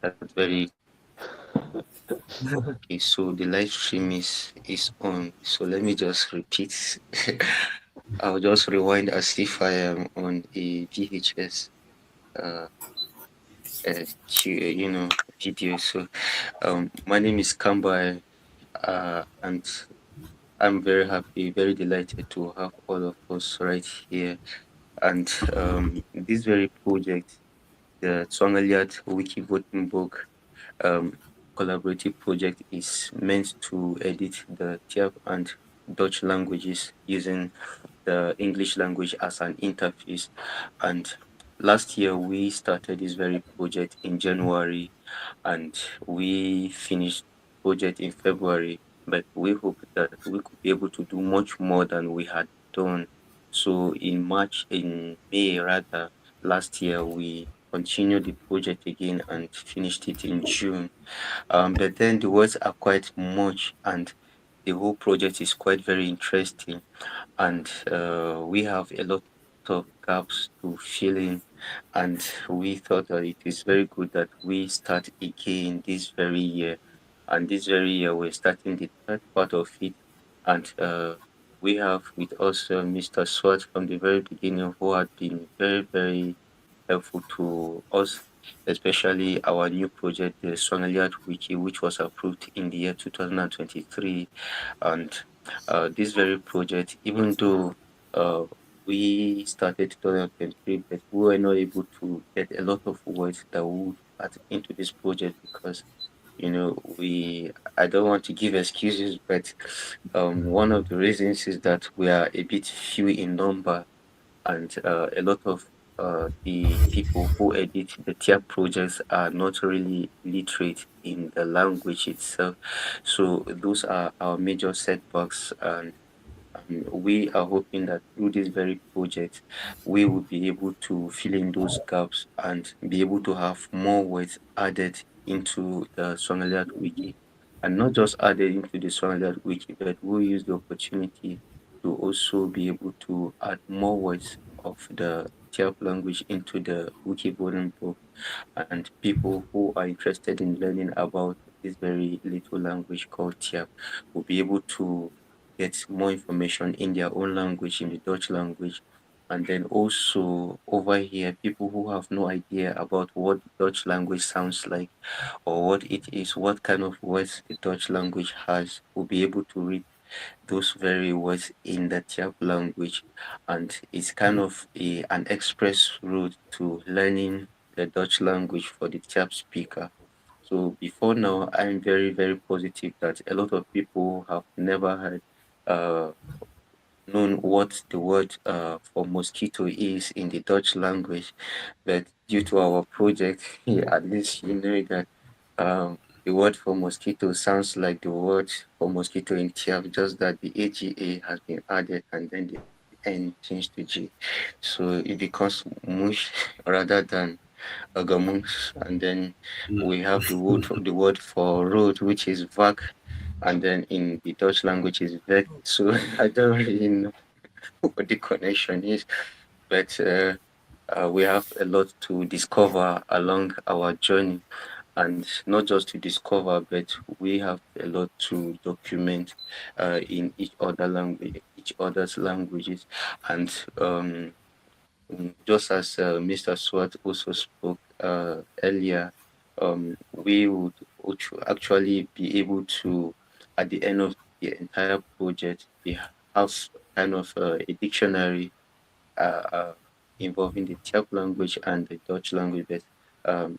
That's very okay. So the live stream is on. So let me just repeat. I'll just rewind as if I am on a VHS uh, video. So my name is Kamba, and I'm very happy, very delighted to have all of us right here. And this very project, the Swánga lyiatwuki-WikiWoordenboek um, collaborative project, is meant to edit the Tyap and Dutch languages using the English language as an interface. And last year we started this very project in January, and we finished project in February. But we hope that we could be able to do much more than we had done. So in May rather, last year we continued the project again and finished it in June. But then the words are quite much, and the whole project is quite very interesting, and we have a lot of gaps to fill in, and we thought that it is very good that we start again this very year. And this very year we're starting the third part of it, and we have with us Mr. Swart from the very beginning, who had been very helpful to us, especially our new project, the Swánga Wiki, which was approved in the year 2023. And this very project, even though uh, we started 2023, but we were not able to get a lot of words that would add into this project because I don't want to give excuses, but one of the reasons is that we are a bit few in number, and a lot of the people who edit the tier projects are not really literate in the language itself. So those are our major setbacks, and we are hoping that through this very project, we will be able to fill in those gaps and be able to have more words added into the Swangaliat Wiki. And not just added into the Swangaliat Wiki, but we'll use the opportunity to also be able to add more words of the Tyap language into the Wiki-WikiWoordenboek, and people who are interested in learning about this very little language called Tyap will be able to get more information in their own language, in the Dutch language. And then also over here, people who have no idea about what the Dutch language sounds like or what it is, what kind of words the Dutch language has, will be able to read those very words in the Tyap language. And it's kind of an express route to learning the Dutch language for the Tyap speaker. So before now, I'm very positive that a lot of people have never heard uh, known what the word for mosquito is in the Dutch language, but due to our project, at least you know that the word for mosquito sounds like the word for mosquito in Tiaf, just that the AGA has been added and then the N changed to G. So it becomes mush rather than agamush. And then we have the word for road, which is vak, and then in the Dutch language is vet. So I don't really know what the connection is, but we have a lot to discover along our journey, and not just to discover, but we have a lot to document in each other's languages, and just as Mr. Swart also spoke earlier, we would actually be able to, at the end of the entire project, have kind of a dictionary uh, uh, involving the Czech language and the Dutch language. But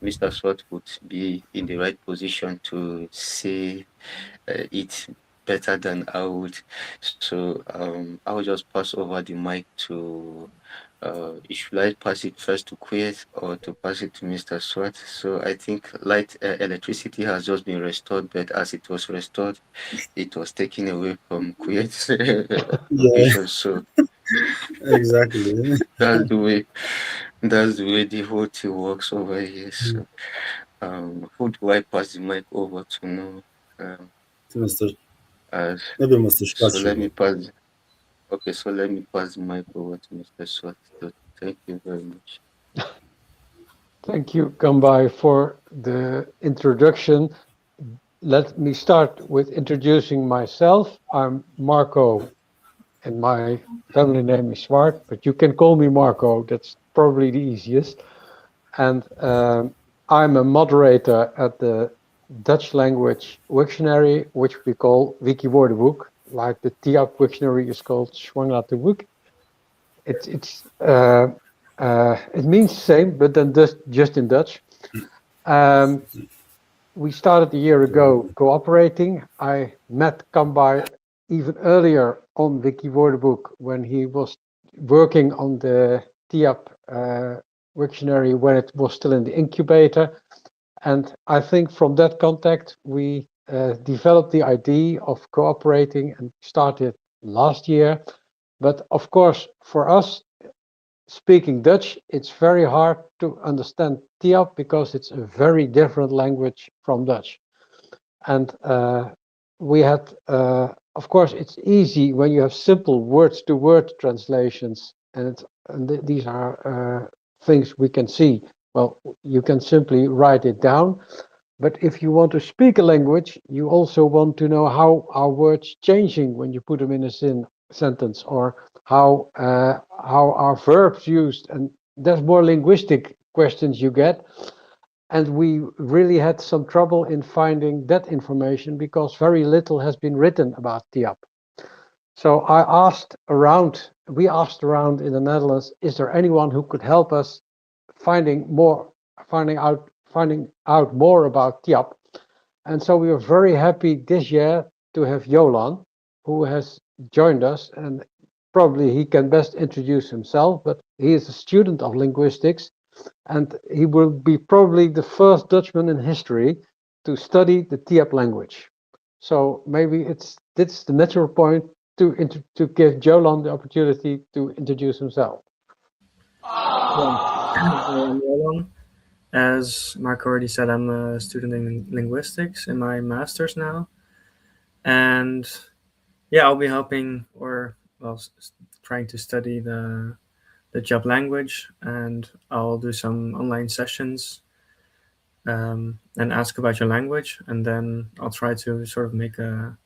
Mr. Swart would be in the right position to say it better than I would. So I will just pass over the mic to. Should I pass it first to Quet or to pass it to Mr. Swart? So I think light electricity has just been restored, but as it was restored, it was taken away from Quet's Yeah, location. So exactly. that's the way the whole thing works over here. So who do I pass the mic over to now? Um, To Mr. uh, Maybe Mr. so Shwat let me should pass. Okay, so let me pass the mic over to Mr. Swat. So thank you very much. Thank you, Kambai, for the introduction, let me start with introducing myself. I'm Marco, and my family name is Swart, but you can call me Marco. That's probably the easiest. And I'm a moderator at the Dutch language Wiktionary, which we call WikiWoordenboek, like the Tyap Wiktionary is called Swánga. It means the same, but then just in Dutch. Um, we started a year ago cooperating. I met Kambai even earlier on WikiWoordenboek when he was working on the Tyap Wiktionary when it was still in the incubator. And I think from that contact, we developed the idea of cooperating and started last year. But of course, for us, speaking Dutch, it's very hard to understand Tiap because it's a very different language from Dutch. And we had, of course, it's easy when you have simple word-to-word translations, and these are things we can see. Well, you can simply write it down. But if you want to speak a language, you also want to know how are words changing when you put them in a sentence, or how are verbs used, and there's more linguistic questions you get. And we really had some trouble in finding that information because very little has been written about TIAP. So we asked around in the Netherlands, is there anyone who could help us finding out more about TIAP? And so we were very happy this year to have Jolan, who has joined us, and probably he can best introduce himself, but he is a student of linguistics, and he will be probably the first Dutchman in history to study the Tiap language. So maybe it's the natural point to give Jolan the opportunity to introduce himself. Yeah, I am Roland. As Mark already said, I'm a student in linguistics in my master's now, and yeah, I'll be helping or well, trying to study the job language, and I'll do some online sessions and ask about your language, and then I'll try to sort of make a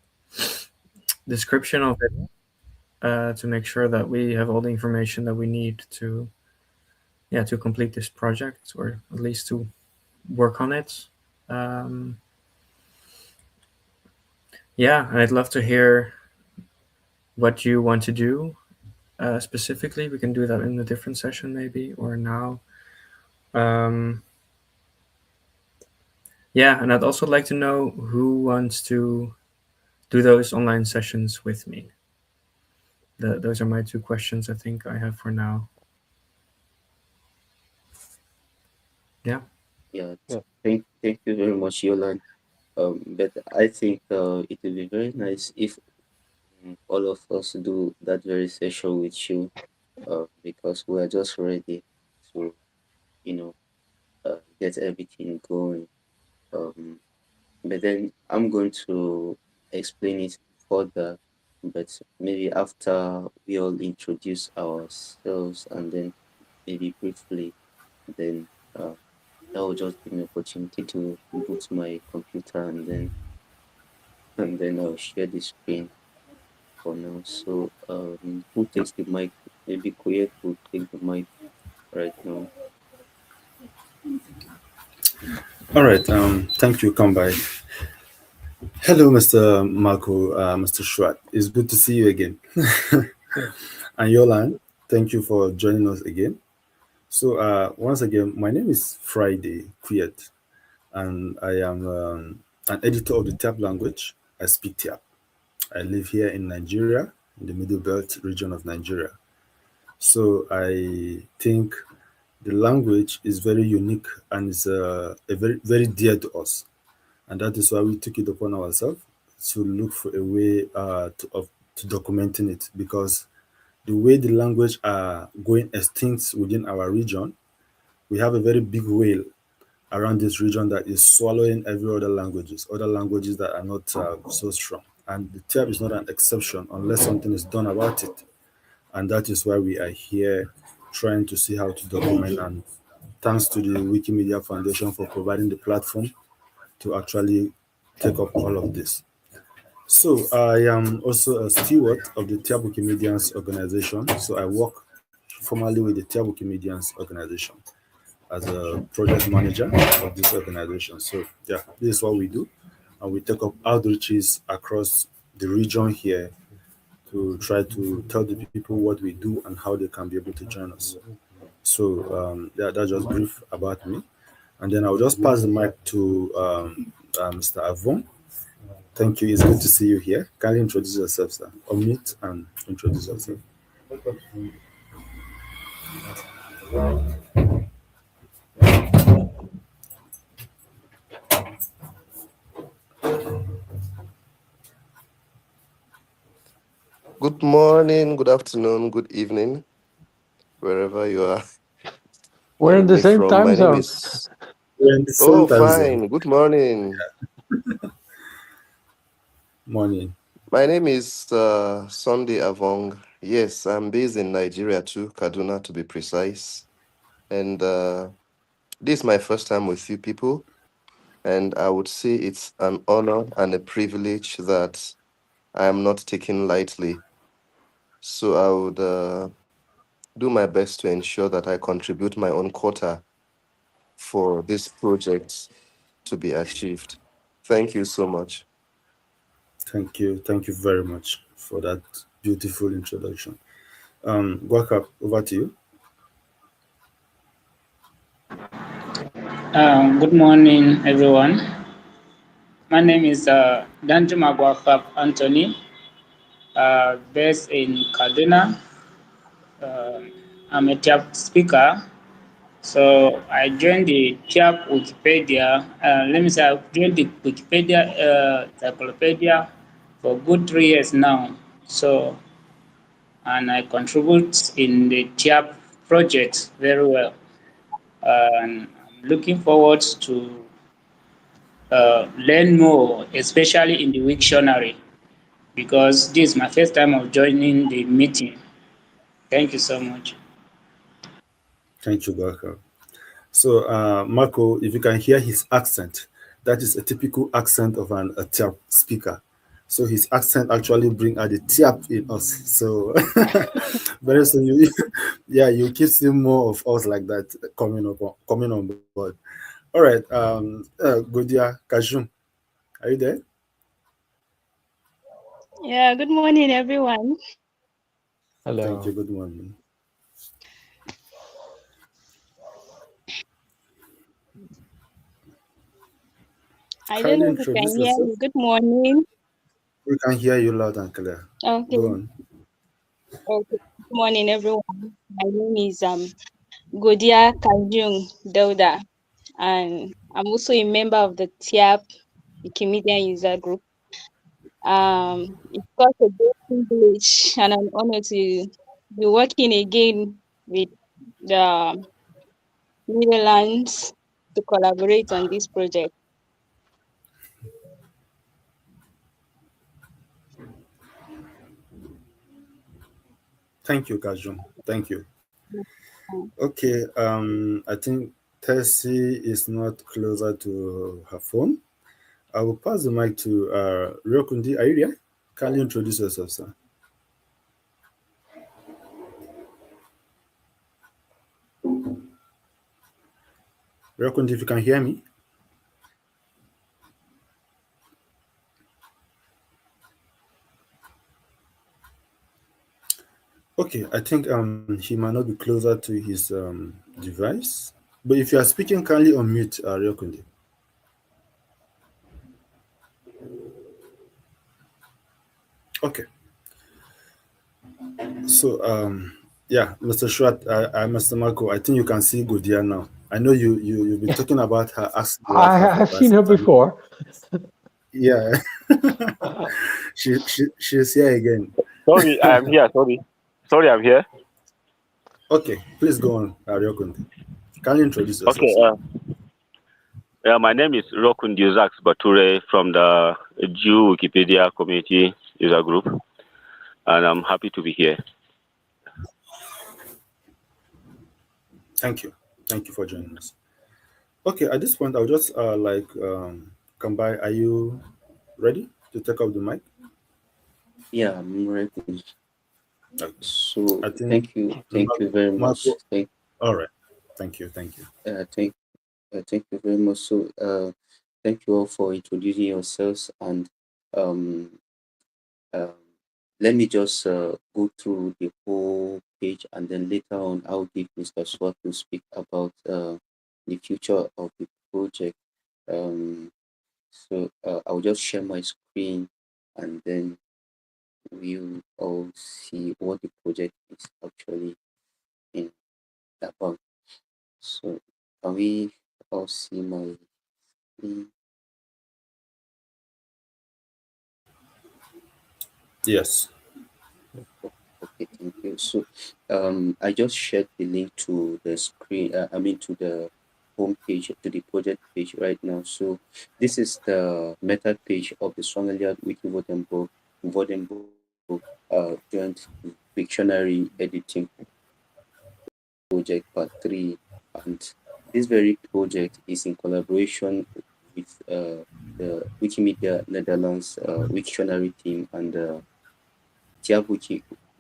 description of it to make sure that we have all the information that we need to to complete this project or at least to work on it. Um, yeah, and I'd love to hear what you want to do specifically. We can do that in a different session maybe or now. Um, yeah, and I'd also like to know who wants to do those online sessions with me. Those are my two questions I think I have for now. Yeah. Yeah, Yeah. thank you very much, Yolan. But I think it will be very nice if all of us do that very session with you, because we are just ready to, you know, get everything going. Um, but then I'm going to explain it further, but maybe after we all introduce ourselves and then maybe briefly, then that will just give me opportunity to boot my computer and then I'll share the screen for now. So who takes the mic? Maybe Kuyet will take the mic right now. All right. Thank you, Kambai. Hello, Mr. Marco, Mr. Schwartz. It's good to see you again. And Yolan, thank you for joining us again. So, once again, my name is Friday Kuyet, and I am an editor of the Tyap language. I speak Tyap. I live here in Nigeria, in the Middle Belt region of Nigeria. So, I think the language is very unique and is a very dear to us, and that is why we took it upon ourselves to look for a way to documenting it, because the way the language are going extinct within our region, we have a very big whale around this region that is swallowing every other languages that are not so strong, and the TAP is not an exception unless something is done about it, and that is why we are here trying to see how to document and thanks to the Wikimedia Foundation for providing the platform to actually take up all of this. So I am also a steward of the Tyap Wikimedians organization. So I work formally with the Tyap Wikimedians organization as a project manager of this organization. So yeah, this is what we do. And we take up outreaches across the region here to try to tell the people what we do and how they can be able to join us. So yeah, that's just brief about me. And then I'll just pass the mic to Mr. Avon. Thank you. It's good to see you here. Can you introduce yourself, sir? Unmute and introduce yourself. Good morning, good afternoon, good evening, wherever you are We're in hearing the me same from. time My name zone. is. We're in the same Oh, time zone. fine. Good morning. Morning. My name is Sunday Avong. Yes, I'm based in Nigeria too, Kaduna to be precise. And this is my first time with you people. And I would say it's an honor and a privilege that I am not taking lightly. So I would do my best to ensure that I contribute my own quota for this project to be achieved. Thank you so much. Thank you. Thank you very much for that beautiful introduction. Gwakap, over to you. Good morning, everyone. My name is Danjuma Gwakap Anthony, based in Kaduna. I'm a Tyap speaker, so I joined the Tyap Wikipedia. Let me say, I've joined the Wikipedia encyclopedia for good 3 years now. So, and I contribute in the Tyap project very well. And I'm looking forward to learn more, especially in the Wiktionary, because this is my first time of joining the meeting. Thank you so much. Thank you, Gwakap. So, Marco, if you can hear his accent, that is a typical accent of a Tyap speaker. So his accent actually bring out the Tyap in us. So very soon, yeah, you keep seeing more of us like that coming on board. All right, Godia Kajum, are you there? Yeah, good morning, everyone. Hello. Thank you. Good morning. I don't Kindly know if you introduce can hear yourself. me. Good morning. We can hear you loud and clear. Okay. Go on. Okay. Good morning, everyone. My name is Godia Kanjung Dauda, and I'm also a member of the Tyap Wikimedia user group. It's such a great privilege and an honor to be working again with the Netherlands to collaborate on this project. Thank you, Kajum. Thank you. Okay, I think Tessie is not closer to her phone. I will pass the mic to Ryokundi. Are you there? Can you introduce yourself, sir? Ryokundi, if you can hear me. Okay, I think he might not be closer to his device. But if you are speaking, kindly unmute Ryokundi. Okay. So yeah, Mr. Shwat, Mr. Marco, I think you can see Godia now. I know you've been talking about her asking you I for have quite seen some her time. before. Yeah, she's here again. Sorry, I am here. Sorry, I'm here. Okay, please go on, Ryokundi. Can you introduce yourself, Okay. sir? My name is Rokun Diozax Bature from the Jew Wikipedia Community User Group, and I'm happy to be here. Thank you. Thank you for joining us. Okay, at this point, I'll just come by. Are you ready to take up the mic? Yeah, I'm ready. Okay. So I think thank you very much. Marco. All right. Thank you. Thank you. Uh, thank, thank you very much. So, thank you all for introducing yourselves, and um, um, let me just go through the whole page, and then later on, I'll give Mr. Swat to speak about the future of the project. Um, I'll just share my screen, and then we'll all see what the project is actually in about. So, can we all see my screen? Yes. Okay, thank you. So, I just shared the link to the screen, I mean, to the home page, to the project page right now. So, this is the meta page of the Swánga Wiki-Woordenboek joint Wiktionary editing project part 3. And this very project is in collaboration with the Wikimedia Netherlands Wiktionary team and Tyap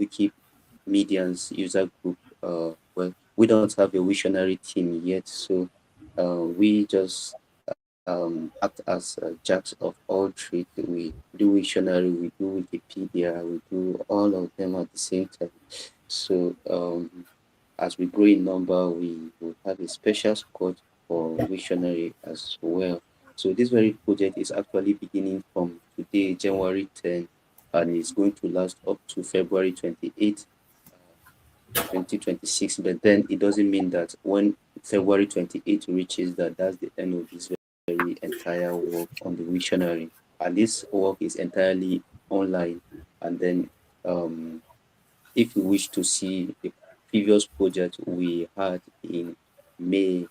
Wikimedians user group. Well, we don't have a visionary team yet, so we just act as jacks of all trades. We do visionary, we do Wikipedia, we do all of them at the same time. So as we grow in number, we will have a special squad for visionary as well. So this very project is actually beginning from today, January 10, and it's going to last up to February 28th, 2026. But then it doesn't mean that when February 28th reaches that that's the end of this very entire work on the visionary. And this work is entirely online. And then if you wish to see the previous project we had in May,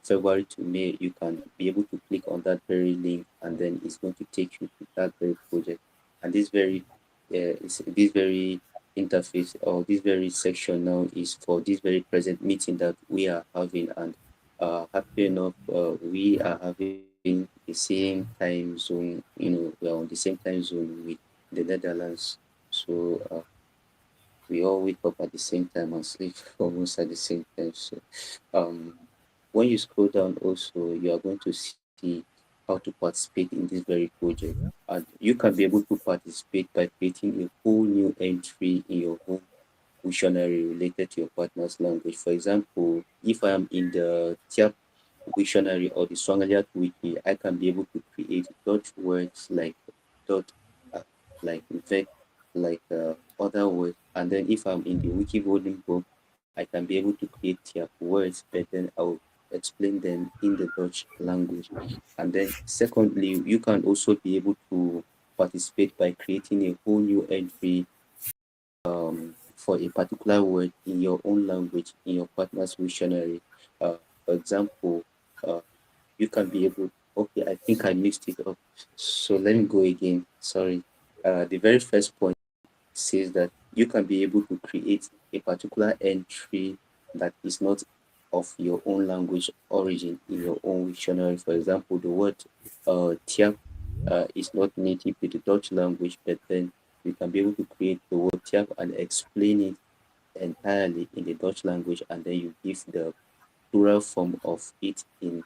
February to May, you can be able to click on that very link, and then it's going to take you to that very project. And this very interface, or this very section now, is for this very present meeting that we are having. And happy enough, we are having the same time zone. We are on the same time zone with the Netherlands. So we all wake up at the same time and sleep almost at the same time. So um, when you scroll down, also you are going to see how to participate in this very project, and you can be able to participate by creating a whole new entry in your home dictionary related to your partner's language. For example, if I am in the Tyap dictionary or the Swánga wiki, I can be able to create Dutch words like dot, like vec, like other words. And then if I'm in the wiki book, I can be able to create Tyap words, but then I'll explain them in the Dutch language. And then secondly, you can also be able to participate by creating a whole new entry for a particular word in your own language in your partner's dictionary. For example, uh, you can be able. Okay, I think I mixed it up. So let me go again. Sorry. The very first point says that you can be able to create a particular entry that is not of your own language origin in your own dictionary. For example, the word "tiap" is not native to the Dutch language, but then you can be able to create the word "tiap" and explain it entirely in the Dutch language, and then you give the plural form of it in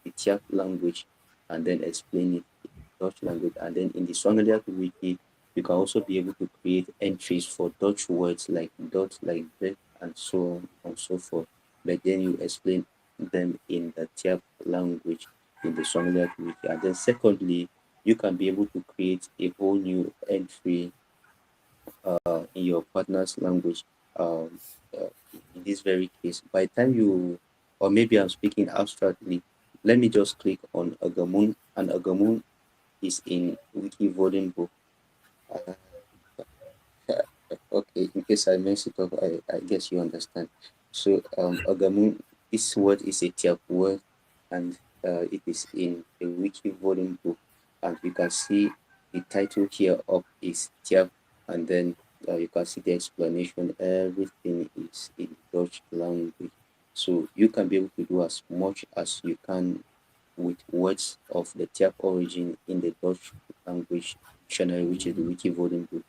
the Tiap language, and then explain it in Dutch language. And then in the Swangaliat wiki, you can also be able to create entries for Dutch words like dot, like that, and so on and so forth. But then you explain them in the Tiap language in the Swangaliat wiki. And then secondly, you can be able to create a whole new entry in your partner's language. Um, in this very case, by the time you, or maybe I'm speaking abstractly, let me just click on Agamun, and Agamun is in Wiki-Woordenboek. Uh, okay, in case I mess it up, I guess you understand. So, Agamun, this word is a Tiap word, and it is in the Wiki-Woordenboek, and you can see the title here up is Tiap, and then you can see the explanation. Everything is in Dutch language. So you can be able to do as much as you can with words of the Tyap origin in the Dutch language dictionary, which is the WikiWoordenboek.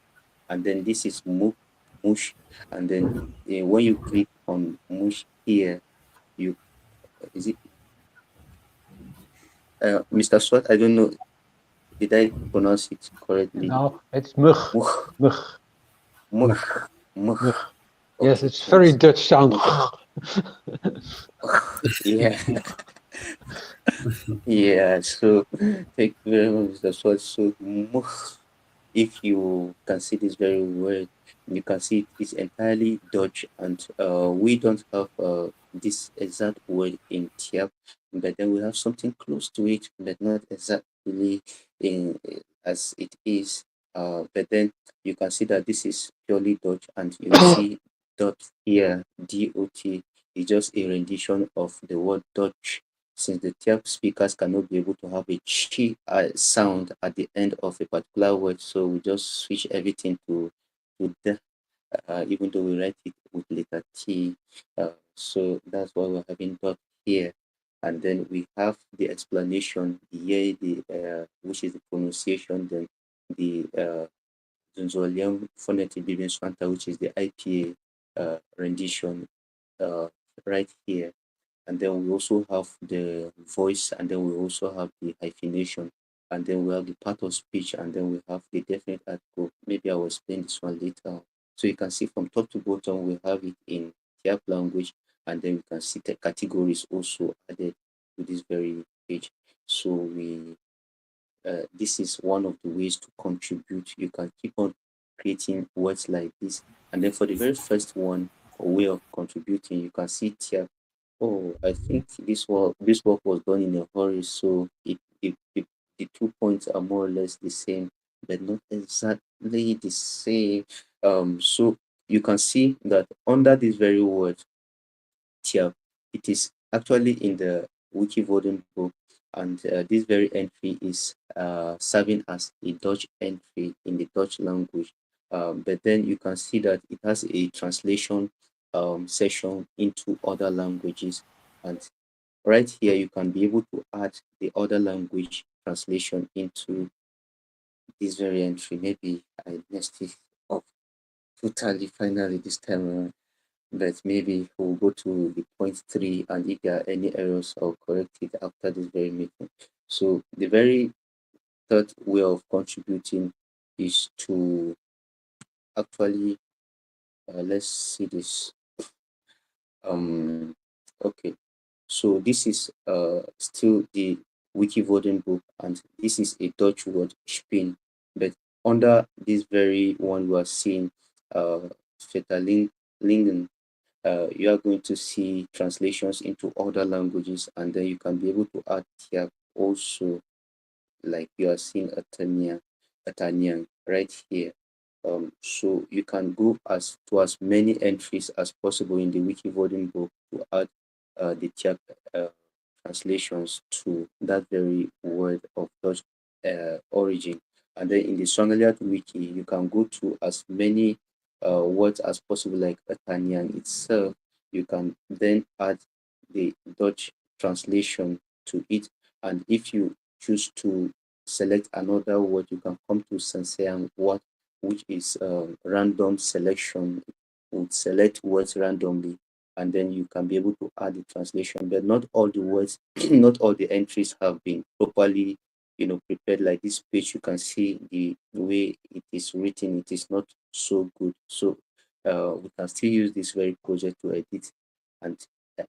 And then this is mush. And then when you click on mush here, you is it Mr. Swat? I don't know. Did I pronounce it correctly? No, it's mug. Mug, Mug. mug, Mug. mug. Mug. Yes, Okay, it's so very it's Dutch sound. yeah. Yeah, so thank you very much, Mr. Swat. So if you can see this very word, you can see it is entirely Dutch, and we don't have this exact word in Tiap, but then we have something close to it, but not exactly in as it is. But then you can see that this is purely Dutch, and you see dot here, dot, is just a rendition of the word Dutch, since the Tiap speakers cannot be able to have a chi sound at the end of a particular word, so we just switch everything to the, even though we write it with letter T. So that's why we're having dot here. And then we have the explanation here, which is the pronunciation, then the Zunzolian phonetic Bibian Swanta, which is the IPA rendition right here. And then we also have the voice, and then we also have the hyphenation, and then we have the part of speech, and then we have the definite article. Maybe I will explain this one later. So you can see from top to bottom we have it in Tyap language, and then we can see the categories also added to this very page. So this is one of the ways to contribute. You can keep on creating words like this, and then for the very first one, for way of contributing, you can see Tyap. Oh, I think this work was done in a hurry, so the 2 points are more or less the same, but not exactly the same. So you can see that under this very word Tiap, it is actually in the WikiVoting book, and this very entry is serving as a Dutch entry in the Dutch language. But then you can see that it has a translation section into other languages, and right here you can be able to add the other language translation into this very entry. Maybe I messed it up totally finally this time around, but maybe we'll go to the point three, and if there are any errors, I'll correct it after this very meeting. So the very third way of contributing is to actually let's see this. Okay, so this is still the wiki voting book, and this is a Dutch word spin, but under this very one we are seeing Vetalingen, you are going to see translations into other languages, and then you can be able to add here also, like you are seeing Atanian right here. So you can go as many entries as possible in the wiki voting book to add the Tyap translations to that very word of Dutch origin. And then in the Swangaliat wiki, you can go to as many words as possible, like Atanian itself. You can then add the Dutch translation to it. And if you choose to select another word, you can come to Sansean word, which is random selection. Would select words randomly, and then you can be able to add the translation. But not all the words, not all the entries have been properly, prepared. Like this page, you can see the way it is written. It is not so good. So we can still use this very project to edit and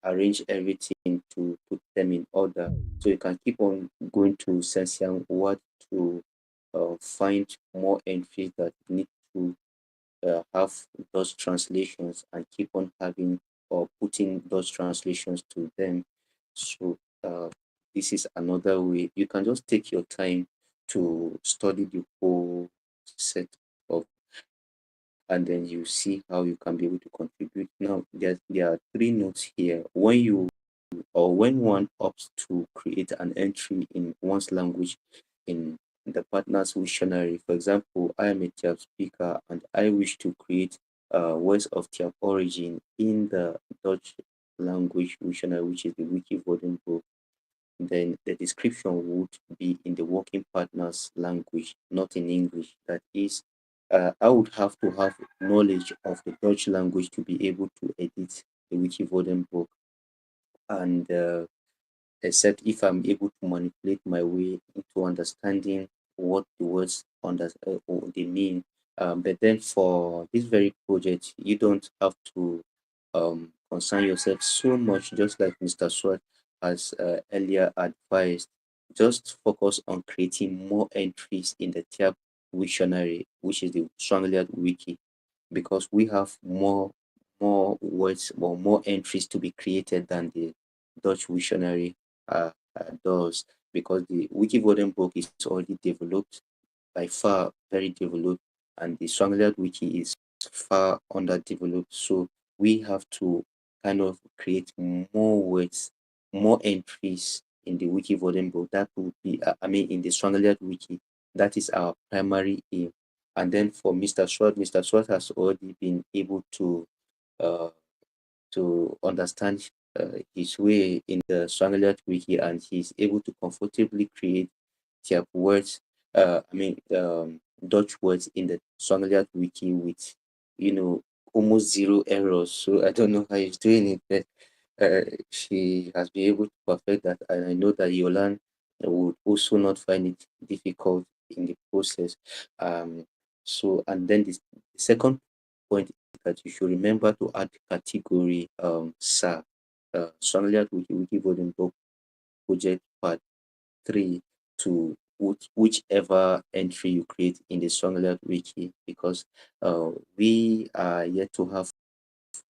arrange everything to put them in order. So you can keep on going to Sensian what to find more entries that need to have those translations, and keep on having or putting those translations to them. So this is another way. You can just take your time to study the whole set of, and then you see how you can be able to contribute. Now there are three notes here. When one opts to create an entry in one's language in the partner's Wiktionary. For example, I am a Tyap speaker and I wish to create words of Tyap origin in the Dutch language dictionary, which is the WikiWoordenboek, then the description would be in the working partner's language, not in English. That is, I would have to have knowledge of the Dutch language to be able to edit the WikiWoordenboek, and except if I'm able to manipulate my way into understanding what the words or they mean. But then for this very project, you don't have to concern yourself so much, just like Mr. Swart has earlier advised. Just focus on creating more entries in the Tyap Wiktionary, which is the Swánga wiki, because we have more words or more entries to be created than the Dutch Wiktionary does, because the WikiWoordenboek is already developed, by far very developed, and the Swangler wiki is far underdeveloped. So we have to kind of create more words, more entries in the WikiWoordenboek. That would be, in the Swangler wiki. That is our primary aim. And then for Mr. Swart has already been able uh, to understand his way in the Swahili wiki, and he's able to comfortably create Tyap words, Dutch words in the Swahili wiki with, almost zero errors. So I don't know how he's doing it, but she has been able to perfect that, and I know that Yolan would also not find it difficult in the process. Um, and then the second point that you should remember to add category SAR, Strongly Wiki project part 3 to whichever entry you create in the Strongly Wiki, because we are yet to have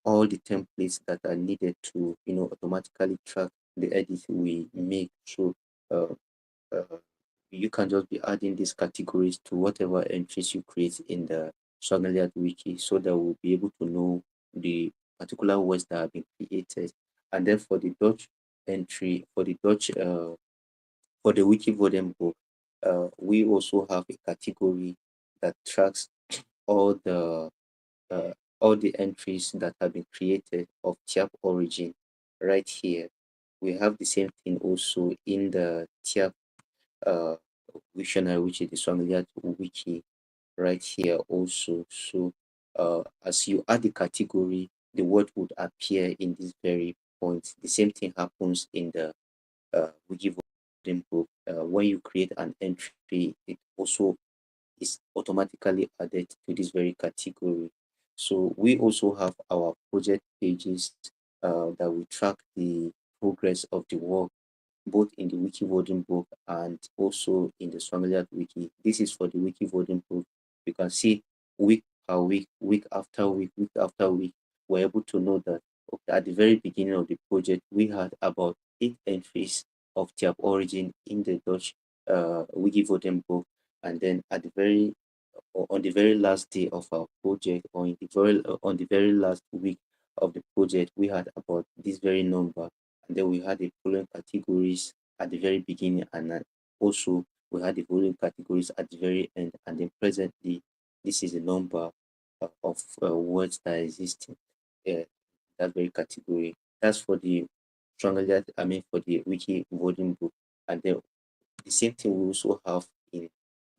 all the templates that are needed to automatically track the edits we make. So uh, uh, you can just be adding these categories to whatever entries you create in the Swagaliat wiki, so that we'll be able to know the particular words that have been created. And then for the Dutch entry, for the wiki book, we also have a category that tracks all the uh, all the entries that have been created of Tyap origin right here. We have the same thing also in the Tyap uh, Wiktionary, which is the Swahili wiki right here also. So as you add the category, the word would appear in this very point. The same thing happens in the Wikivoting book. When you create an entry, it also is automatically added to this very category. So we also have our project pages that will track the progress of the work, both in the WikiWoordenboek and also in the Swahili wiki. This is for the WikiWoordenboek. You can see week per week, week after week, we're able to know that, okay, at the very beginning of the project, we had about 8 entries of Tyap origin in the Dutch WikiWoordenboek, and then at the very or on the very last day of our project, or on the very last week of the project, we had about this very number, and then we had the following categories at the very beginning, and then also we had the following categories at the very end, and then presently this is the number of words that exist in that very category. That's for the stronger, for the wiki voting book. And then the same thing we also have in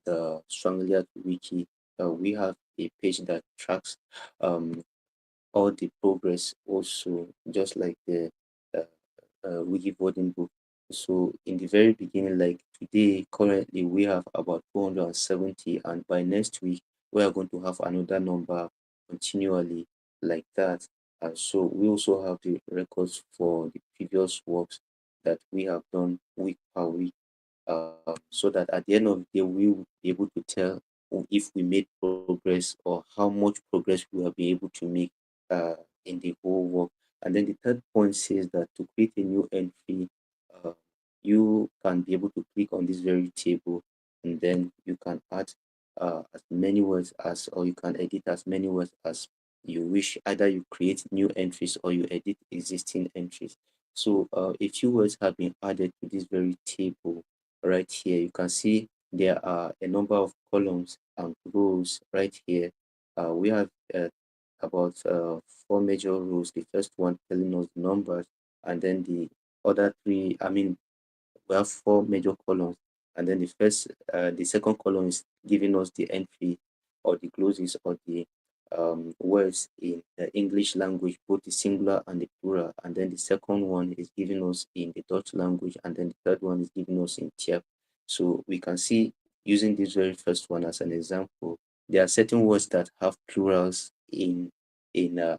the Strongly wiki. We have a page that tracks all the progress also, just like the uh, wiki voting book. So in the very beginning, like today, currently we have about 270, and by next week we are going to have another number continually like that. So we also have the records for the previous works that we have done week per week, so that at the end of the day, we will be able to tell if we made progress or how much progress we have been able to make in the whole work. And then the third point says that to create a new entry, uh, you can be able to click on this very table, and then you can add as many words as, or you can edit as many words as you wish. Either you create new entries or you edit existing entries. So a few words have been added to this very table right here. You can see there are a number of columns and rows right here. We have about four major rules. The first one telling us numbers, and then the other three, I mean, we have four major columns, and then the second column is giving us the entry or the clauses or the words in the English language, both the singular and the plural, and then the second one is giving us in the Dutch language, and then the third one is giving us in Tyap. So we can see, using this very first one as an example, there are certain words that have plurals in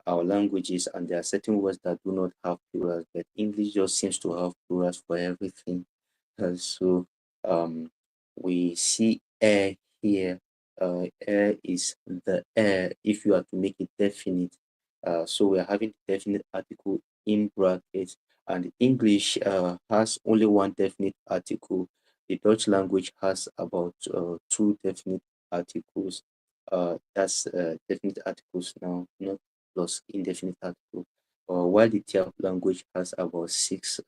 our languages, and there are certain words that do not have plurals, but English just seems to have plurals for everything. So um, we see air here. Air is the air if you are to make it definite. So we are having definite article in brackets, and English has only one definite article. The Dutch language has about two definite articles. That's definite articles now, not plus indefinite article. While the Tyap language has about six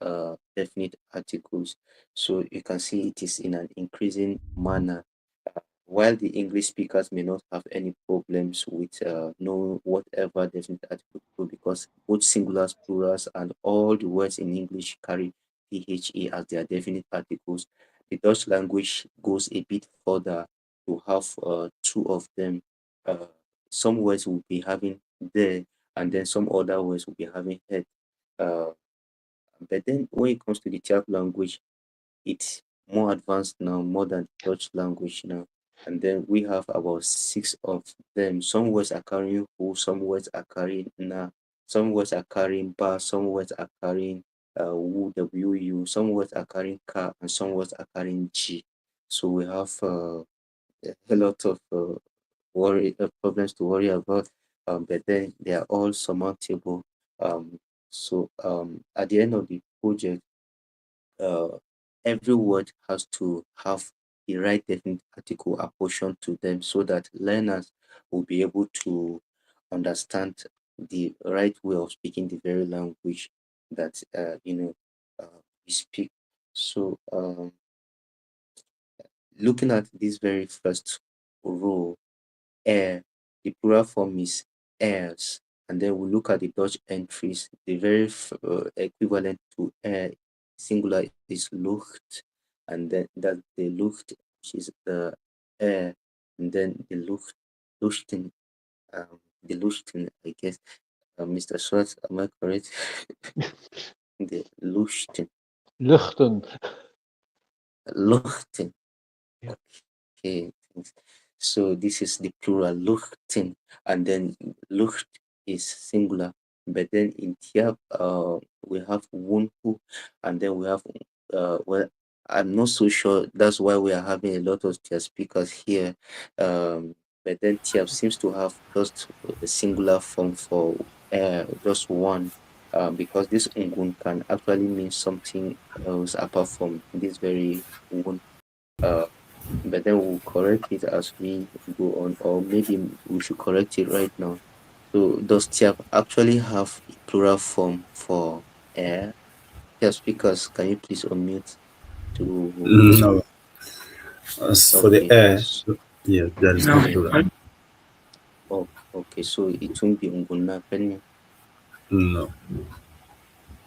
definite articles. So you can see it is in an increasing manner. While the English speakers may not have any problems with knowing whatever definite article to, because both singulars, plurals, and all the words in English carry PHE as their definite articles, the Dutch language goes a bit further to have two of them. Uh, some words will be having there, and then some other words will be having head. Uh, but then when it comes to the Czech language, it's more advanced now, more than Dutch language now. And then we have about six of them. Some words are carrying who, some words are carrying na, some words are carrying ba, some words are carrying wu, wu, some words are carrying ka, and some words are carrying g. So we have a lot of problems to worry about, but then they are all surmountable. At the end of the project, uh, every word has to have the right definite article apportioned to them so that learners will be able to understand the right way of speaking the very language that we speak. So looking at this very first rule, air, the plural form is airs, and then we look at the Dutch entries. The very equivalent to air singular is lucht, and then that the lucht, which is the air, and then the luchten, the luchten, I guess. Mr. Schwartz, am I correct? The luchten, Luchten. luchten. Yeah. Okay, thanks. So this is the plural luchten, and then lucht is singular. But then in Tiap, we have wunhu, and then we have well, I'm not so sure. That's why we are having a lot of Tiap speakers here. But then Tiap seems to have just a singular form for just one. Because this ungun can actually mean something else apart from this very one. Uh, but then we'll correct it as we go on, or maybe we should correct it right now. So does Tiap actually have a plural form for air? Yes, speakers, can you please unmute to No, as for the okay. air, yeah, there is no No. Okay. plural. Oh, okay, so it won't be unguna. No,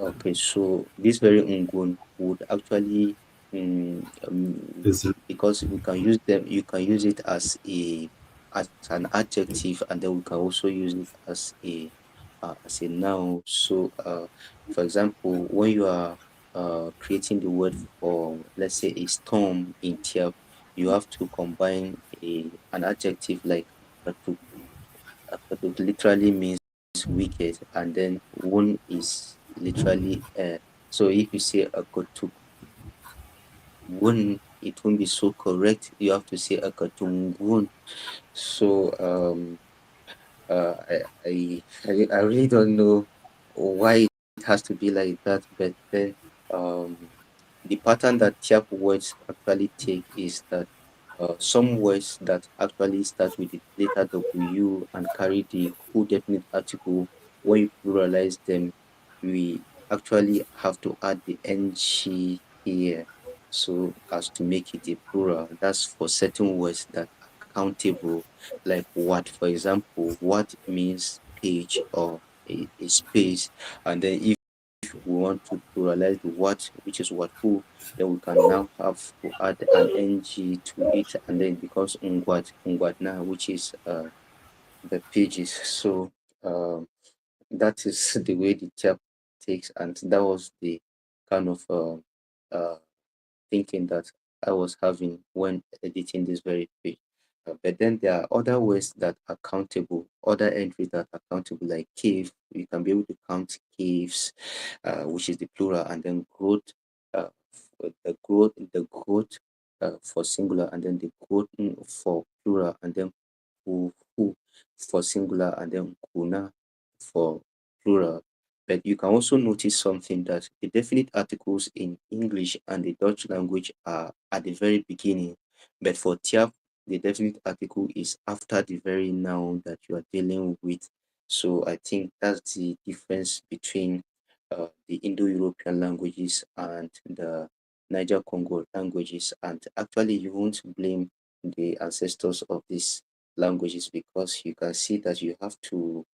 Okay, so this very ungun would actually, it's because we can use them, you can use it as an adjective, and then we can also use it as a noun. So, for example, when you are creating the word for, let's say, a storm in Tiap, you have to combine an adjective like literally means wicked, and then one is literally so if you say a kotuk one, it won't be so correct. You have to say a katungun. So uh I, I really don't know why it has to be like that, but then um the pattern that Tiap words actually take is that some words that actually start with the letter W and carry the who definite article, when you pluralize them, we actually have to add the ng here so as to make it a plural. That's for certain words that are countable, like what, for example, what means page or a space, and then if we want to pluralize the what, which is what who, then we can now have to add an ng to it, and then it becomes ngwat now, which is the pages. So that is the way the chap takes, and that was the kind of thinking that I was having when editing this very page. But then there are other ways that are countable, other entries that are countable, like cave. You can be able to count caves, which is the plural, and then growth, the growth for singular, and then the growth for plural, and then who for singular, and then kuna for plural. But you can also notice something, that the definite articles in English and the Dutch language are at the very beginning. But for Tyap, the definite article is after the very noun that you are dealing with. So I think that's the difference between the Indo-European languages and the Niger Congo languages. And actually, you won't blame the ancestors of these languages, because you can see that you have to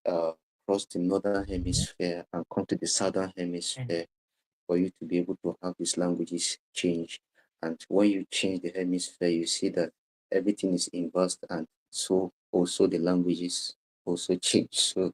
uh, cross the northern hemisphere and come to the southern hemisphere for you to be able to have these languages change. And when you change the hemisphere, you see that everything is inversed, and so also the languages also change. So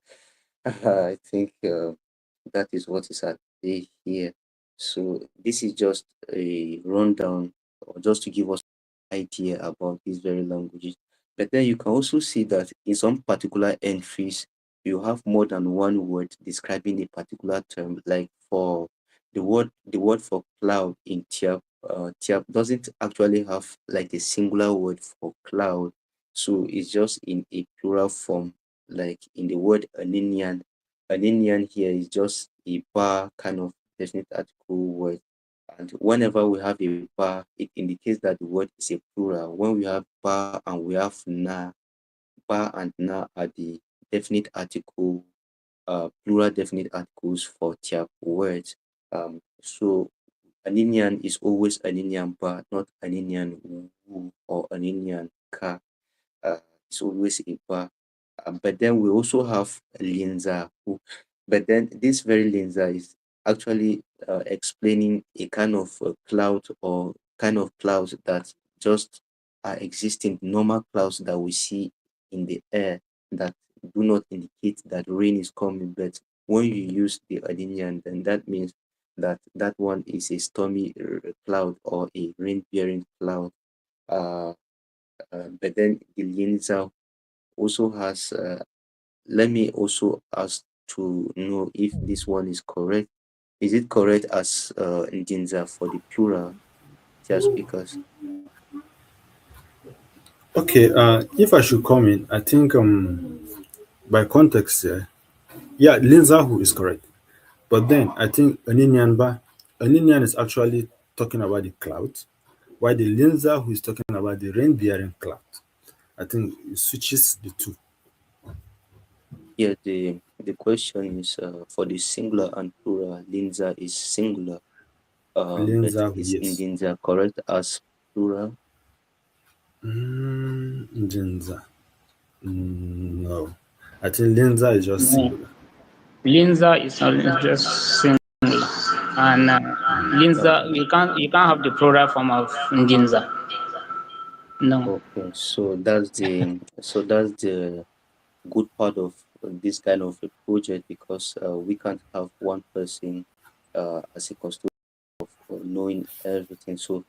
I think that is what is at play here. So this is just a rundown, or just to give us an idea about these very languages. But then you can also see that in some particular entries, you have more than one word describing a particular term. Like for the word for cloud in Tiap, Tiap doesn't actually have like a singular word for cloud. So it's just in a plural form, like in the word aninian. Aninian here is just a bar kind of definite article word. And whenever we have a bar, it indicates that the word is a plural. When we have bar and we have na, bar and na are the definite article, plural definite articles for Tiap words. So an Indian is always an Indian bar, not an Indian woo or an Indian ka. It's always a bar. But then we also have Linza, who, but then this very Linza is actually explaining a kind of cloud, or kind of clouds that just are existing, normal clouds that we see in the air, that do not indicate that rain is coming. But when you use the Adinian, then that means that that one is a stormy cloud, or a rain bearing cloud. Uh, but then the Linza also has, let me also ask to know if this one is correct. Is it correct as Ndinza for the plural, just speakers? Okay, if I should come in, I think by context, yeah, Linzahu is correct. But then I think Aninian is actually talking about the clouds, while the Linzahu is talking about the rain bearing cloud. I think it switches the two. Yeah, the question is for the singular and plural. Linza is singular, but Linzahu, is yes. Ndinza correct as plural? Jinza. No. I think Linza is just No, singular. Linza is not just single, and Linza you can't have the plural form of Njinza. No. Okay, so that's the good part of this kind of a project, because we can't have one person as a custodian of knowing everything. So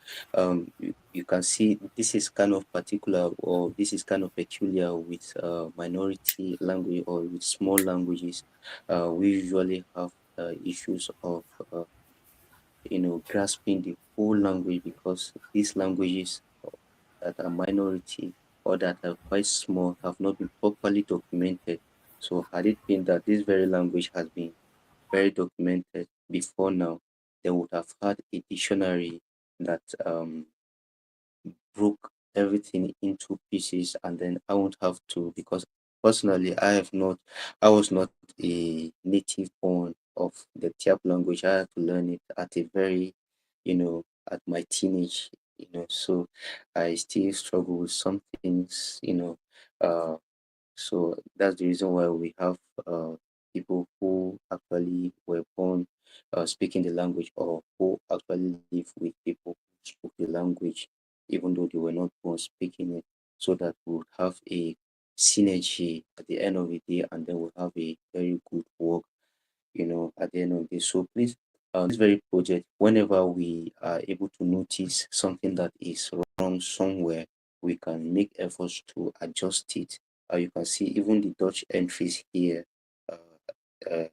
you can see this is kind of particular, or this is kind of peculiar with minority language or with small languages. We usually have issues of grasping the whole language, because these languages that are minority or that are quite small have not been properly documented. So had it been that this very language has been very documented before now, they would have had a dictionary that broke everything into pieces, and then I won't have to, because personally I was not a native born of the Tiap language. I had to learn it at a very, at my teenage, so I still struggle with some things, So that's the reason why we have people who actually were born speaking the language, or who actually live with people who spoke the language, even though they were not born speaking it, so that we'll have a synergy at the end of the day, and then we'll have a very good work, at the end of the day. So please, this very project, whenever we are able to notice something that is wrong somewhere, we can make efforts to adjust it. You can see even the Dutch entries here. Uh, uh,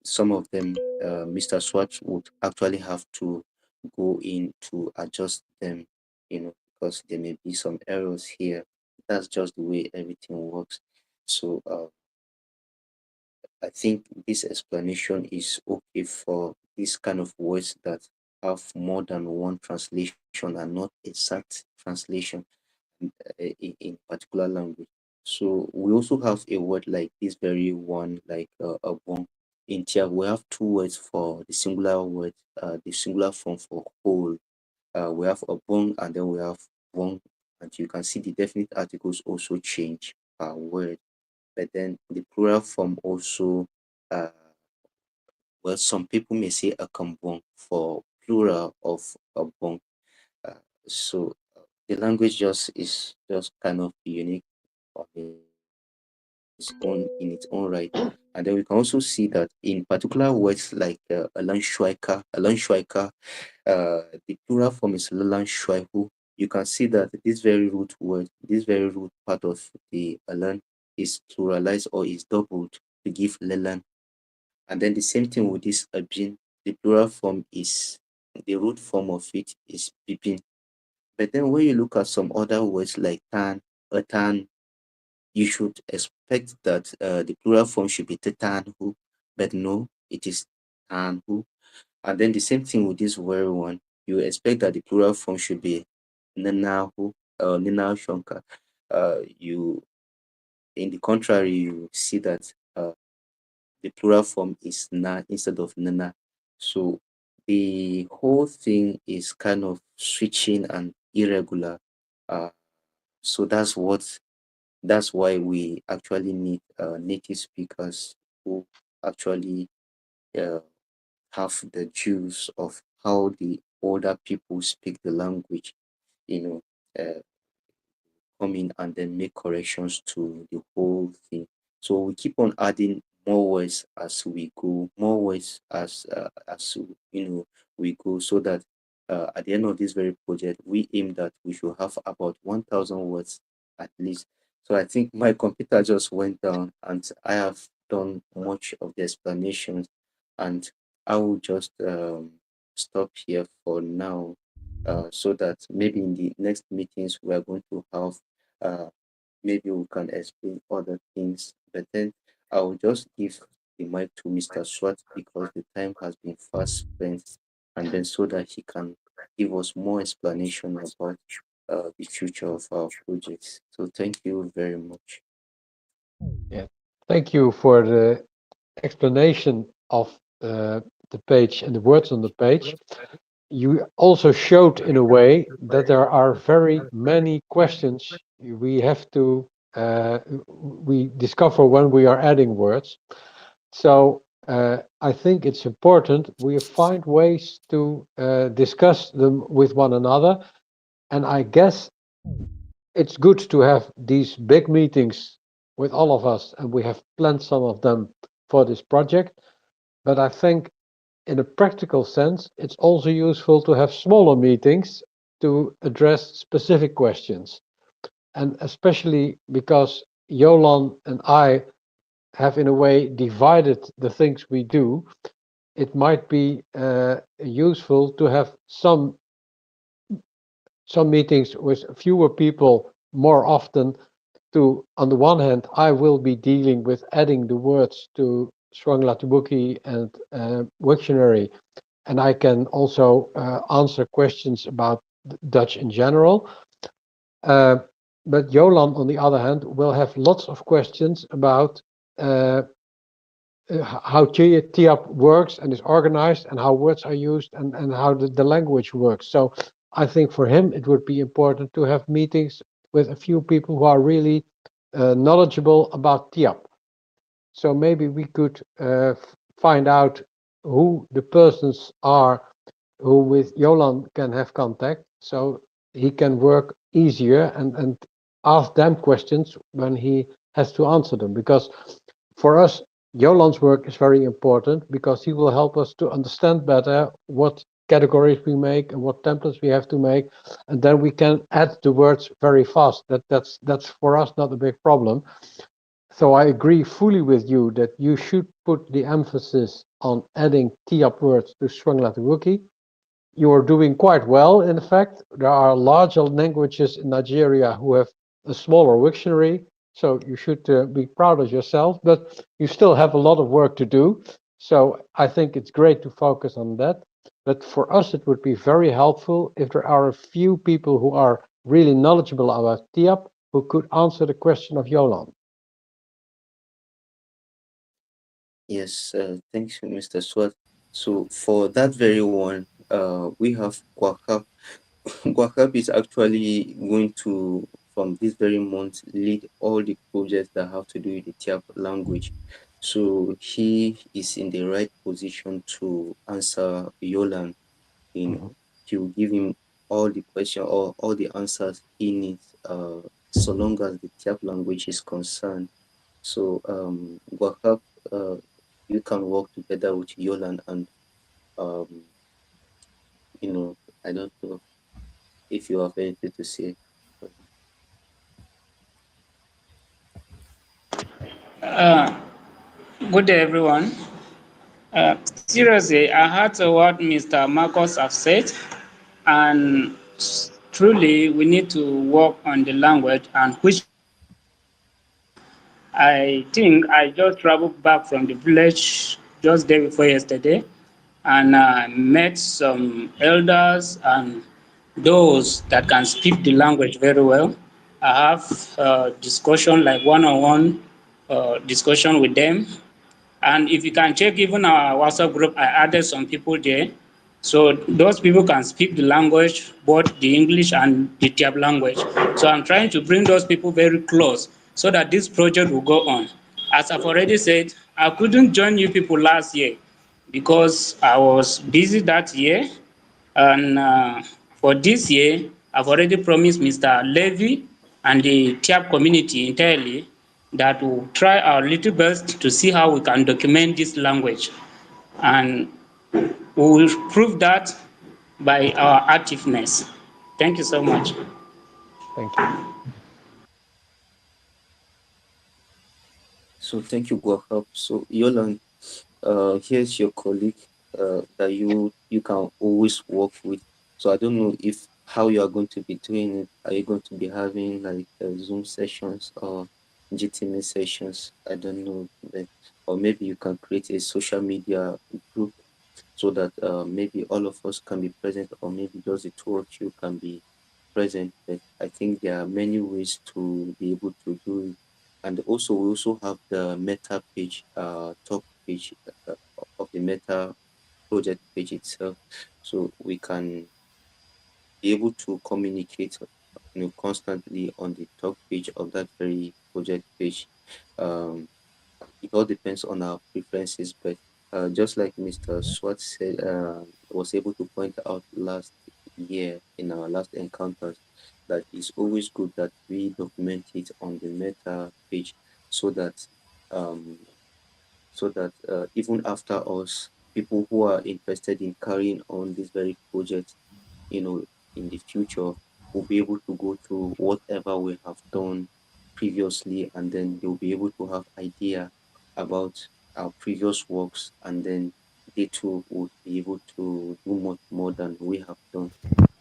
some of them, Mr. Swat would actually have to go in to adjust them, because there may be some errors here. That's just the way everything works. So I think this explanation is okay for this kind of words that have more than one translation and not exact translation in particular language. So we also have a word like this very one, like a bon. In Tyap, we have two words for the singular word, the singular form for whole. We have a bon, and then we have one, and you can see the definite articles also change per word. But then the plural form also, uh, well, some people may say a kambong for plural of a bong. Uh, so the language just is just kind of unique on in its own right. And then we can also see that in particular words like a the plural form is Lalanshwaihu. You can see that this very root word, this very root part of the Alan is pluralized or is doubled to give Lelan. And then the same thing with this Abin, the plural form is, the root form of it is Bibin. But then when you look at some other words like tan, tan, you should expect that the plural form should be tetanhu, but no, it is tanhu. And then the same thing with this very one, you expect that the plural form should be nanahu, ninashonka. You, in the contrary, you see that the plural form is na instead of nana. So the whole thing is kind of switching and irregular. Uh, so that's why we actually need native speakers who actually uh, have the juice of how the older people speak the language, you know, come in and then make corrections to the whole thing. So we keep on adding more words as we go, more words as we go, so that at the end of this very project, we aim that we should have about 1,000 words at least. So I think my computer just went down, and I have done much of the explanations, and I will just stop here for now, so that maybe in the next meetings we are going to have, uh, maybe we can explain other things. But then I will just give the mic to Mr. Swat, because the time has been fast spent, and then so that he can give us more explanation about the future of our projects. So thank you very much. Yeah, thank you for the explanation of the page and the words on the page. You also showed in a way that there are very many questions we have to we discover when we are adding words. So I think it's important we find ways to discuss them with one another. And I guess it's good to have these big meetings with all of us, and we have planned some of them for this project. But I think in a practical sense, it's also useful to have smaller meetings to address specific questions. And especially because Jolan and I have, in a way, divided the things we do, it might be useful to have some meetings with fewer people more often. To, on the one hand, I will be dealing with adding the words to Swánga and Wiktionary, and I can also answer questions about Dutch in general. Uh, but Jolan, on the other hand, will have lots of questions about uh, how Tyap works and is organized, and how words are used, and how the language works. So I think for him it would be important to have meetings with a few people who are really knowledgeable about Tyap. So maybe we could find out who the persons are who with Jolan can have contact, so he can work easier and ask them questions when he has to answer them. Because for us, Jolan's work is very important because he will help us to understand better what categories we make and what templates we have to make, and then we can add the words very fast. That's for us not a big problem. So I agree fully with you that you should put the emphasis on adding Tyap words to Swánga Wiki. You are doing quite well, in fact. There are larger languages in Nigeria who have a smaller Wiktionary, so you should be proud of yourself, but you still have a lot of work to do. So I think it's great to focus on that. But for us, it would be very helpful if there are a few people who are really knowledgeable about Tyap who could answer the question of Jolan. Yes, thanks, Mr. Swat. So for that very one, we have Kwakap. Kwakap is actually going to, from this very month, lead all the projects that have to do with the Tyap language. So he is in the right position to answer Yolan. He will give him all the question or all the answers he needs, so long as the Tyap language is concerned. So, Kwakap, you can work together with Yolan and, um, I don't know if you have anything to say. Good day, everyone. Seriously, I heard what Mr. Marcos have said, and truly, we need to work on the language, and which I think I just traveled back from the village just day before yesterday, and met some elders and those that can speak the language very well. I have discussion like one-on-one discussion with them. And if you can check even our WhatsApp group, I added some people there. So those people can speak the language, both the English and the Tyap language. So I'm trying to bring those people very close so that this project will go on. As I've already said, I couldn't join you people last year because I was busy that year. And for this year, I've already promised Mr. Levy and the Tyap community entirely that we'll try our little best to see how we can document this language. And we will prove that by our activeness. Thank you so much. Thank you. So thank you, Kwakap. So Yolan, here's your colleague that you can always work with. So I don't know if how you are going to be doing it. Are you going to be having like Zoom sessions or GTM sessions? I don't know, but, or maybe you can create a social media group so that maybe all of us can be present, or maybe just the two of you can be present. But I think there are many ways to be able to do it. And also, we also have the Meta page, talk page of the Meta project page itself, so we can be able to communicate, constantly on the talk page of that very project page. Um, it all depends on our preferences, but just like Mr. Swart said, was able to point out last year in our last encounters, that it's always good that we document it on the Meta page, so that um, even after us, people who are interested in carrying on this very project, you know, in the future, will be able to go through whatever we have done previously, and then they'll be able to have idea about our previous works, and then they too would be able to do much more than we have done.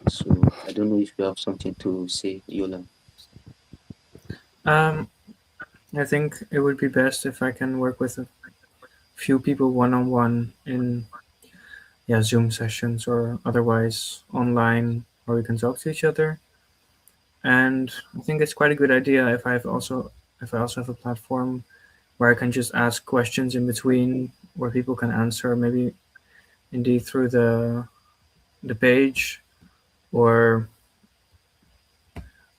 So I don't know if you have something to say, Yola. Um, I think it would be best if I can work with a few people one on one in Zoom sessions or otherwise online where we can talk to each other. And I think it's quite a good idea if I also have a platform where I can just ask questions in between where people can answer maybe indeed through the page or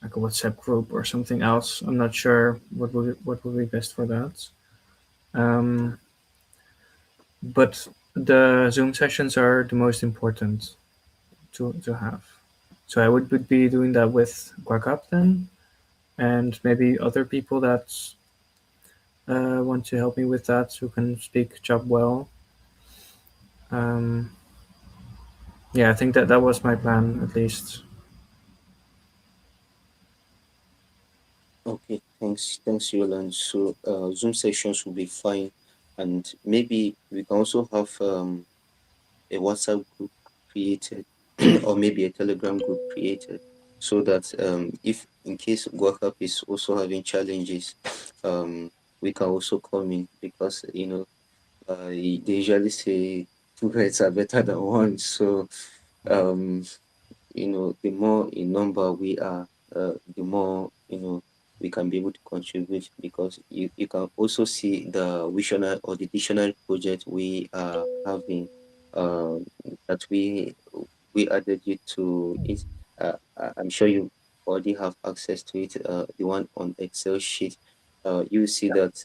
like a WhatsApp group or something else. I'm not sure what would be best for that. But the Zoom sessions are the most important to have. So I would be doing that with Quackup then, and maybe other people that want to help me with that who can speak Chop well. Yeah, I think that was my plan at least. Okay, thanks, Yolan. So, Zoom sessions will be fine, and maybe we can also have a WhatsApp group created, or maybe a Telegram group created, so that if in case WhatsApp is also having challenges, we can also come in, because they usually say two heads are better than one. So um the more in number we are, the more we can be able to contribute, because you can also see the visionary or the dictionary project we are having, uh, that we added you to it. I'm sure you already have access to it, the one on Excel sheet. You see that,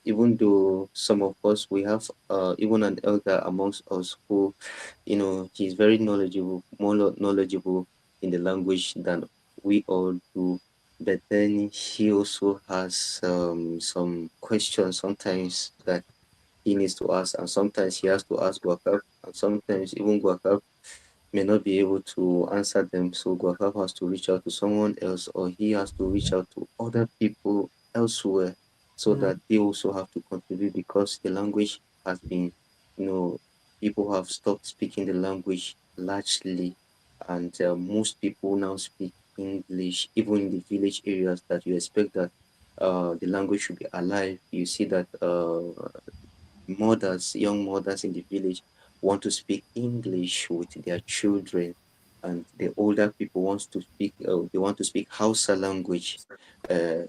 even though some of us, we have even an elder amongst us who, he's very knowledgeable, more knowledgeable in the language than we all do. But then he also has some questions sometimes that he needs to ask, and sometimes he has to ask Gwakap, and sometimes even Gwakap may not be able to answer them. So Gwakap has to reach out to someone else, or he has to reach out to other people elsewhere, so that they also have to contribute, because the language has been, people have stopped speaking the language largely, and most people now speak English, even in the village areas that you expect that the language should be alive. You see that young mothers in the village want to speak English with their children, and the older people they want to speak Hausa language. I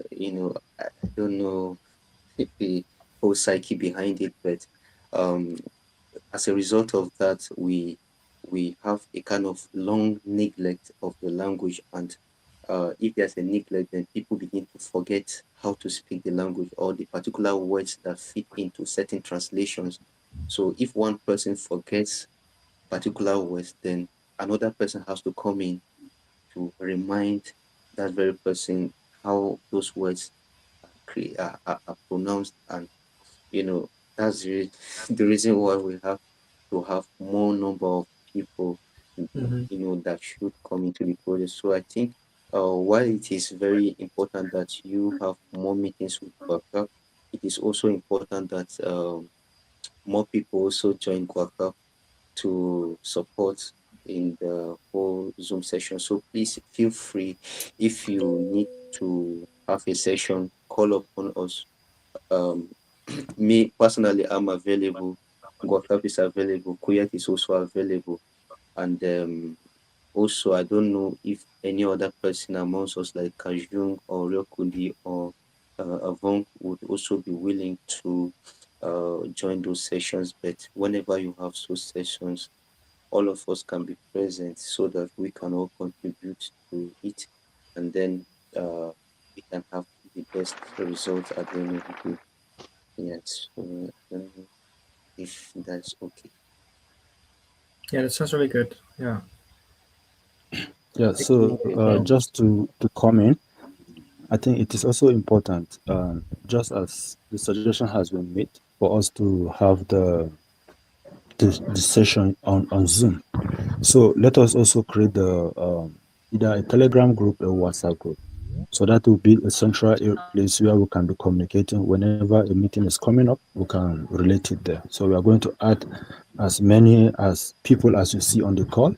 don't know the whole psyche behind it, but um, as a result of that, we have a kind of long neglect of the language, and if there's a neglect, then people begin to forget how to speak the language, or the particular words that fit into certain translations. So if one person forgets particular words, then another person has to come in to remind that very person how those words are pronounced. And you know that's the reason why we have to have more number of people, that should come into the project. So I think, while it is very important that you have more meetings with Quack, it is also important that more people also join Quack to support in the whole Zoom session. So please feel free, if you need to have a session, call upon us. Um, Me personally, I'm available. Gwakap is available. Kuyat is also available. And also, I don't know if any other person amongst us, like Kajung or Ryokundi or Avon, would also be willing to join those sessions. But whenever you have those sessions, all of us can be present, so that we can all contribute to it, and then we can have the best result at the end of the day. Yes. So, if that's okay. Yeah, that sounds really good. Yeah. Yeah, so just to comment, I think it is also important, just as the suggestion has been made, for us to have the session on Zoom. So let us also create either a Telegram group or WhatsApp group. So that will be a central place where we can be communicating. Whenever a meeting is coming up, we can relate it there. So we are going to add as many as people as you see on the call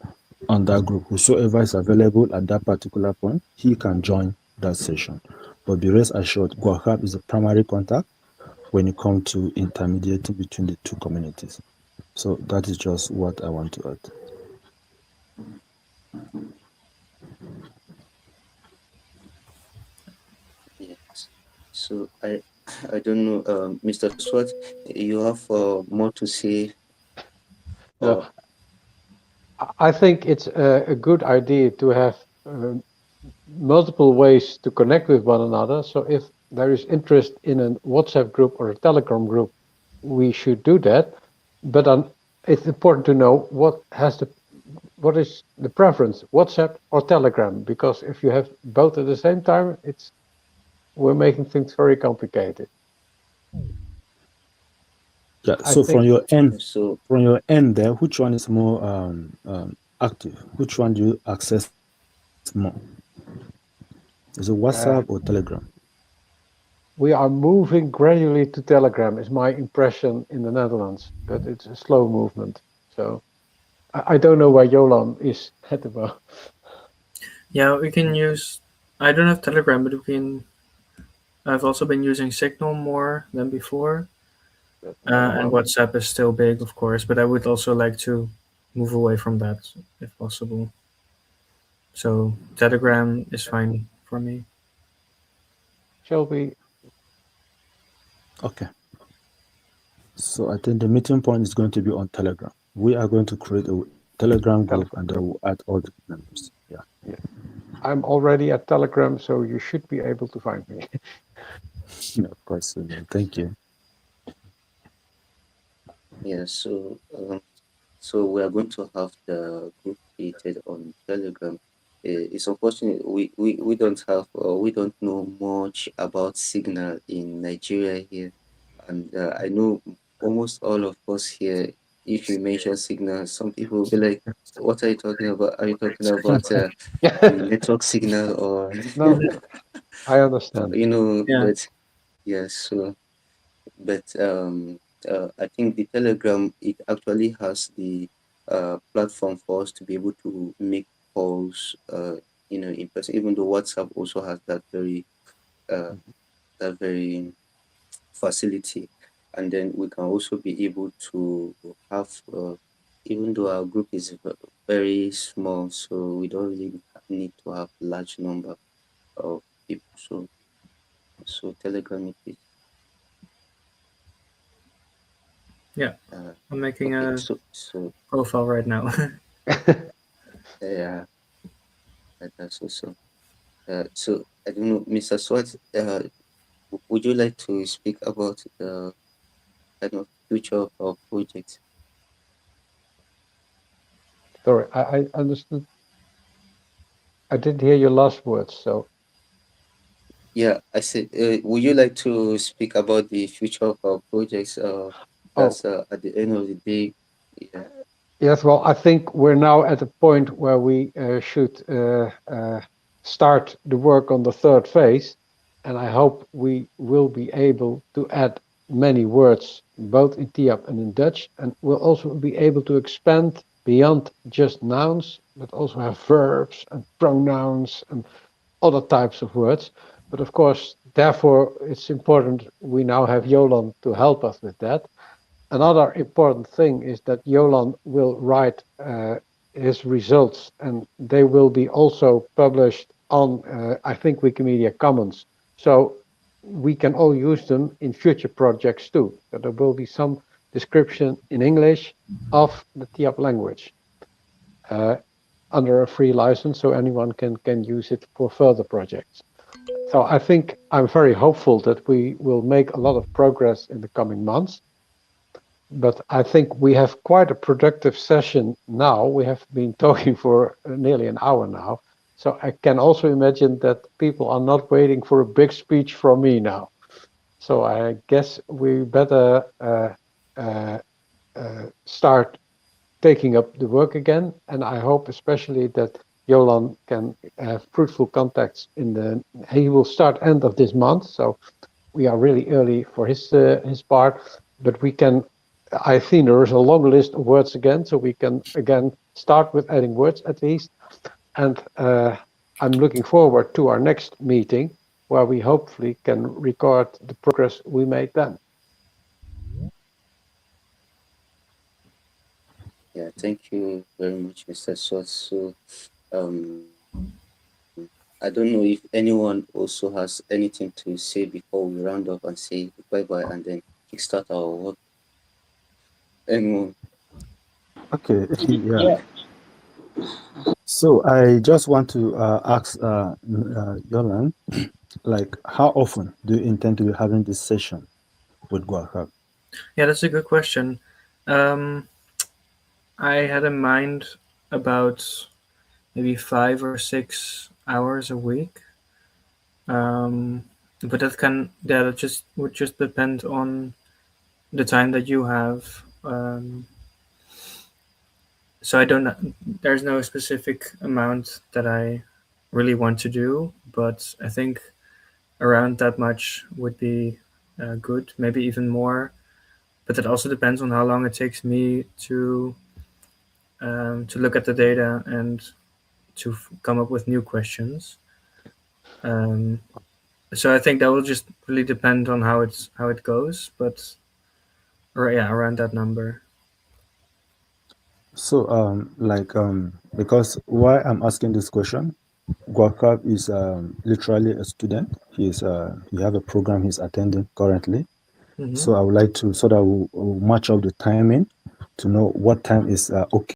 on that group. Whosoever is available at that particular point, he can join that session. But be rest assured, Gwahab is the primary contact when it comes to intermediating between the two communities. So that is just what I want to add. Yes. So I don't know, Mr. Swat, you have more to say? I think it's a good idea to have multiple ways to connect with one another. So if there is interest in a WhatsApp group or a Telegram group, we should do that. But it's important to know what is the preference, WhatsApp or Telegram? Because if you have both at the same time, we're making things very complicated. Yeah. I So think from your end there, which one is more active? Which one do you access more? Is it WhatsApp or Telegram? we are moving gradually to Telegram, is my impression in the Netherlands, but it's a slow movement. So I don't know where Jolan is at the moment. Yeah, we can use. I don't have Telegram, but we can. I've also been using Signal more than before, and WhatsApp is still big, of course. But I would also like to move away from that if possible. So Telegram is fine for me. Shall we? Okay. So I think the meeting point is going to be on Telegram. We are going to create a Telegram group and then we'll add all the members. Yeah. I'm already at Telegram, so you should be able to find me. Yeah, of course. Thank you. Yeah, so we are going to have the group created on Telegram. It's unfortunate we don't have we don't know much about Signal in Nigeria here, and I know almost all of us here. If you mention Signal, some people will be like, "What are you talking about? Are you talking about the network Signal or No, I understand. Yeah. But yes, so but I think the Telegram it actually has the platform for us to be able to make calls, in person. Even though WhatsApp also has uh, that very facility, and then we can also be able to have, even though our group is very small, so we don't really need to have large number of people. So Telegram it is. Yeah. I'm making Okay, a so profile right now. yeah, that's also. So I don't know, Mr. Swat, would you like to speak about the kind of future of our project? Sorry, I understood. I didn't hear your last words, so. Yeah, I said, would you like to speak about the future of our projects? Oh, That's at the end of the day. Yeah. yes, well, I think we're now at a point where we should start the work on the third phase, and I hope we will be able to add many words, both in Tyap and in Dutch, and we'll also be able to expand beyond just nouns, but also have verbs and pronouns and other types of words. But of course, therefore, it's important we now have Jolan to help us with that. Another important thing is that Jolan will write his results, and they will be also published on, I think, Wikimedia Commons. So we can all use them in future projects too. So there will be some description in English of the Tyap language under a free license, so anyone can use it for further projects. So I think I'm very hopeful that we will make a lot of progress in the coming months. But I think we have quite a productive session now. We have been talking for nearly an hour now. So I can also imagine that people are not waiting for a big speech from me now. So I guess we better start taking up the work again. And I hope especially that Jolan can have fruitful contacts he will start end of this month. So we are really early for his part, but I think there is a long list of words again, so we can again start with adding words at least. And I'm looking forward to our next meeting where we hopefully can record the progress we made then. Yeah, thank you very much, Mr. Swat. So, I don't know if anyone also has anything to say before we round up and say bye bye and then kickstart our work. Anyone? Okay. Yeah. Yeah. So I just want to ask Yolan, like, how often do you intend to be having this session with Guacab? Yeah, that's a good question. I had in mind about maybe 5 or 6 hours a week. But that just would just depend on the time that you have. So I don't. There's no specific amount that I really want to do, but I think around that much would be good. Maybe even more. But that also depends on how long it takes me to look at the data and to come up with new questions. So I think that will just really depend on how it goes, but around that number. So because why I'm asking this question, Guacab is literally a student. He have a program he's attending currently. Mm-hmm. So I would like to, so that we'll match up the timing to know what time is okay